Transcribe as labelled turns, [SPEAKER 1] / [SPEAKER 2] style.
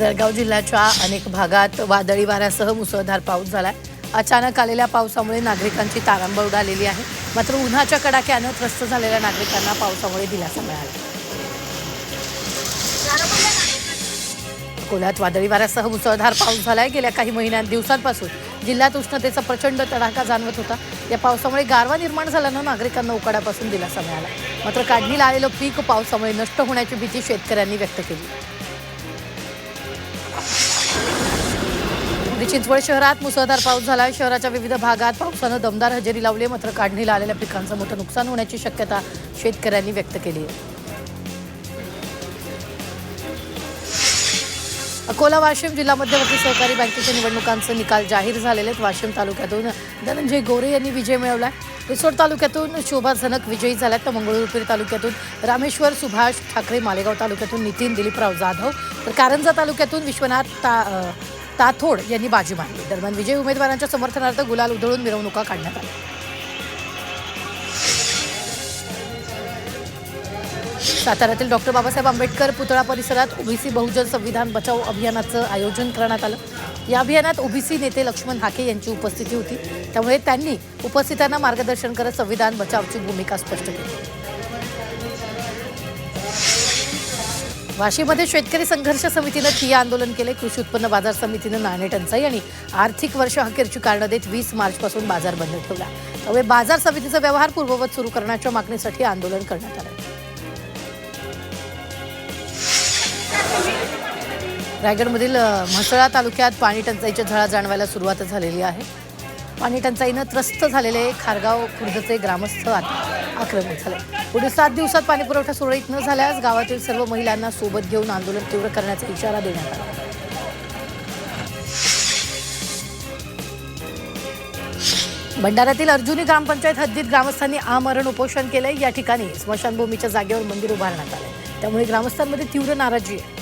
[SPEAKER 1] जळगाव जिल्ह्याच्या अनेक भागात वादळी वाऱ्यासह मुसळधार पाऊस झाला. अचानक आलेल्या पावसामुळे नागरिकांची तारांबळ उडालेली आहे. मात्र उन्हाच्या कडाक्यानं त्रस्त झालेल्या नागरिकांना पावसामुळे दिलासा मिळाला. अकोल्यात वादळी वाऱ्यासह मुसळधार पाऊस झालाय. गेल्या काही दिवसांपासून जिल्ह्यात उष्णतेचा प्रचंड तडाखा जाणवत होता. या पावसामुळे गारवा निर्माण झाल्यानं नागरिकांना उकाड्यापासून दिलासा मिळाला. मात्र काढणीला आलेलं पीक पावसामुळे नष्ट होण्याची भीती शेतकऱ्यांनी व्यक्त केली. चिंचवड शहरात मुसळधार पाऊस झाला. शहराच्या विविध भागात पावसानं दमदार हजेरी लावली. मात्र काढणीला आलेल्या पिकांचं मोठं नुकसान होण्याची शक्यता शेतकऱ्यांनी व्यक्त केली आहे. अकोला वाशिम जिल्हा मध्यवर्ती सहकारी बँकेच्या निवडणुकांचे निकाल जाहीर झालेले आहेत. वाशिम तालुक्यातून धनंजय गोरे यांनी विजय मिळवला. रिसोड तालुक्यातून शोभा झनक विजयी झाल्यात. तर मंगळूरपेठ तालुक्यातून रामेश्वर सुभाष ठाकरे, मालेगाव तालुक्यातूून नितीन दिलीपराव जाधव, तर कारंजा तालुक्यातून विश्वनाथ ताथोड यांनी बाजी मारली. दरम्यान विजयी उमेदवारांच्या समर्थनार्थ गुलाल उधळून मिरवणुका काढण्यात आल्या. साताऱ्यातील डॉक्टर बाबासाहेब आंबेडकर पुतळा परिसरात ओबीसी बहुजन संविधान बचाव अभियानाचं आयोजन करण्यात आलं. या अभियानात ओबीसी नेते लक्ष्मण हाके यांची उपस्थिती होती. त्यामुळे त्यांनी उपस्थितांना मार्गदर्शन करत संविधान बचावची भूमिका स्पष्ट केली. वाशीमध्ये शेतकरी संघर्ष समितीनं ठिय्या आंदोलन केले. कृषी उत्पन्न बाजार समितीनं नाणे टंचाई आणि आर्थिक वर्ष अखेरची कारणं देत 20 मार्चपासून बाजार बंद ठेवला. त्यामुळे बाजार समितीचा व्यवहार पूर्ववत सुरू करण्याच्या मागणीसाठी आंदोलन करण्यात आलं. रायगडमधील म्हसळा तालुक्यात पाणी टंचाईच्या झळा जाणवायला सुरुवात झालेली आहे. पाणी टंचाईनं त्रस्त झालेले खारगाव खुर्दचे ग्रामस्थ आता आक्रमक झाले. पुढील 7 दिवसात पाणीपुरवठा सुरळीत न झाल्यास गावातील सर्व महिलांना सोबत घेऊन आंदोलन तीव्र करण्याचा इशारा देण्यात आला. भंडाऱ्यातील अर्जुनी ग्रामपंचायत हद्दीत ग्रामस्थांनी आमरण उपोषण केलंय. या ठिकाणी स्मशानभूमीच्या जागेवर मंदिर उभारण्यात आलंय. त्यामुळे ग्रामस्थांमध्ये तीव्र नाराजी आहे.